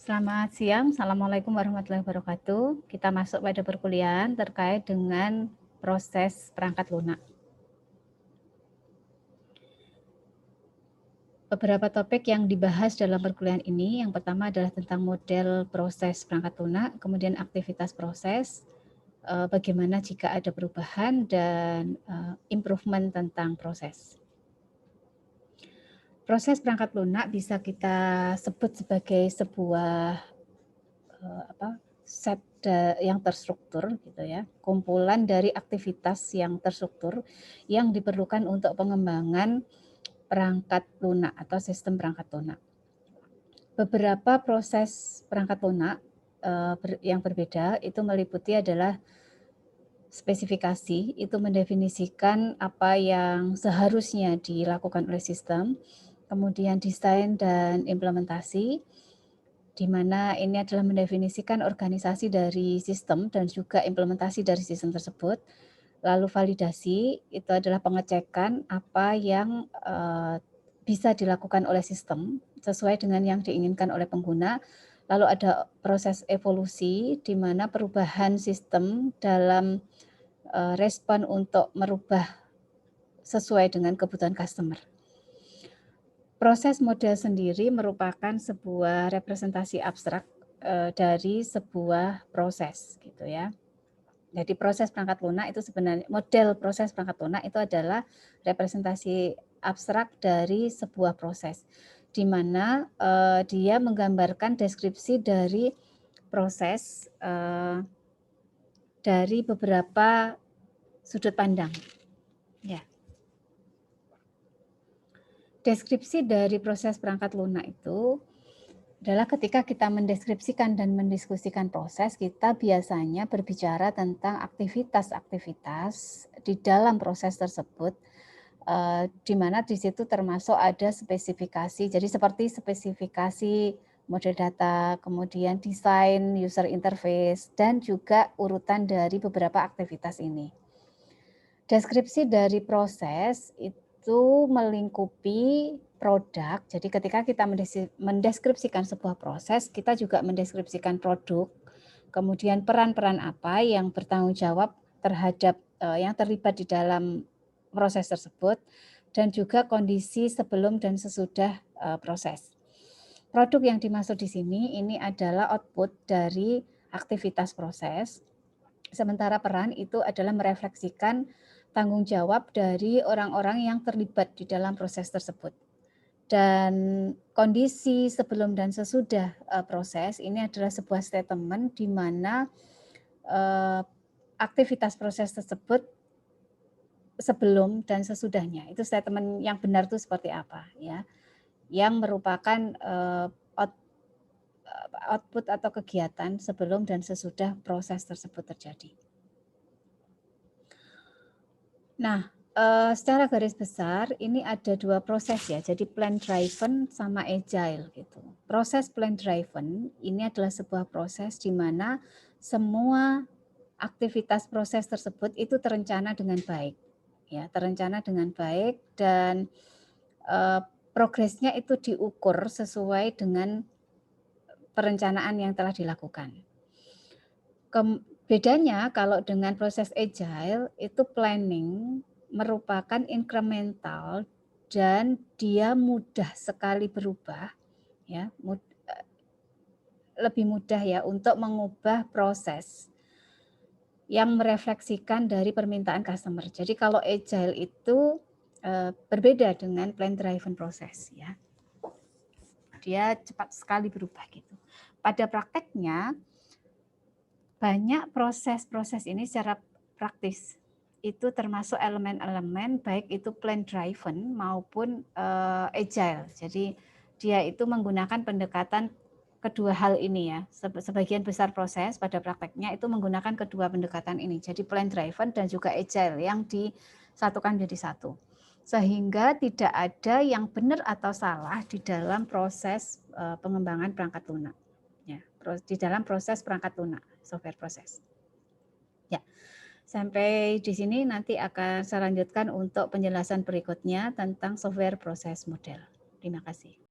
Selamat siang, Assalamualaikum warahmatullahi wabarakatuh. Kita masuk pada perkuliahan terkait dengan proses perangkat lunak. Beberapa topik yang dibahas dalam perkuliahan ini, yang pertama adalah tentang model proses perangkat lunak, kemudian aktivitas proses, bagaimana jika ada perubahan, dan improvement tentang proses. Proses perangkat lunak bisa kita sebut sebagai sebuah set yang terstruktur gitu ya, kumpulan dari aktivitas yang terstruktur yang diperlukan untuk pengembangan perangkat lunak atau sistem perangkat lunak. Beberapa proses perangkat lunak yang berbeda itu meliputi adalah spesifikasi, itu mendefinisikan apa yang seharusnya dilakukan oleh sistem, kemudian desain dan implementasi, di mana ini adalah mendefinisikan organisasi dari sistem dan juga implementasi dari sistem tersebut. Lalu validasi itu adalah pengecekan apa yang bisa dilakukan oleh sistem sesuai dengan yang diinginkan oleh pengguna. Lalu ada proses evolusi di mana perubahan sistem dalam respon untuk merubah sesuai dengan kebutuhan customer. Proses model sendiri merupakan sebuah representasi abstrak dari sebuah proses gitu ya. Jadi proses perangkat lunak itu sebenarnya model proses perangkat lunak itu adalah representasi abstrak dari sebuah proses, di mana dia menggambarkan deskripsi dari proses dari beberapa sudut pandang. Ya. Deskripsi dari proses perangkat lunak itu adalah ketika kita mendeskripsikan dan mendiskusikan proses, kita biasanya berbicara tentang aktivitas-aktivitas di dalam proses tersebut, di mana di situ termasuk ada spesifikasi. Jadi seperti spesifikasi model data, kemudian desain user interface, dan juga urutan dari beberapa aktivitas ini. Deskripsi dari proses itu melingkupi produk. Jadi ketika kita mendeskripsikan sebuah proses, kita juga mendeskripsikan produk, kemudian peran-peran apa yang bertanggung jawab terhadap yang terlibat di dalam proses tersebut, dan juga kondisi sebelum dan sesudah proses. Produk yang dimaksud di sini ini adalah output dari aktivitas proses, sementara peran itu adalah merefleksikan tanggung jawab dari orang-orang yang terlibat di dalam proses tersebut. Dan kondisi sebelum dan sesudah proses ini adalah sebuah statement di mana aktivitas proses tersebut sebelum dan sesudahnya. Itu statement yang benar itu seperti apa ya. Yang merupakan output atau kegiatan sebelum dan sesudah proses tersebut terjadi. Nah, secara garis besar ini ada dua proses ya, jadi plan driven sama agile gitu. Proses plan driven ini adalah sebuah proses di mana semua aktivitas proses tersebut itu terencana dengan baik, ya, terencana dengan baik dan progresnya itu diukur sesuai dengan perencanaan yang telah dilakukan. Bedanya kalau dengan proses agile itu planning merupakan incremental dan dia mudah sekali berubah ya, lebih mudah ya untuk mengubah proses yang merefleksikan dari permintaan customer. Jadi kalau agile itu berbeda dengan plan driven process ya. Dia cepat sekali berubah gitu. Pada prakteknya banyak proses-proses ini secara praktis itu termasuk elemen-elemen baik itu plan driven maupun agile. Jadi dia itu menggunakan pendekatan kedua hal ini ya. Sebagian besar proses pada prakteknya itu menggunakan kedua pendekatan ini. Jadi plan driven dan juga agile yang disatukan menjadi satu. Sehingga tidak ada yang benar atau salah di dalam proses pengembangan perangkat lunak. Ya, di dalam proses perangkat lunak, software proses. Ya, sampai di sini nanti akan saya lanjutkan untuk penjelasan berikutnya tentang software proses model. Terima kasih.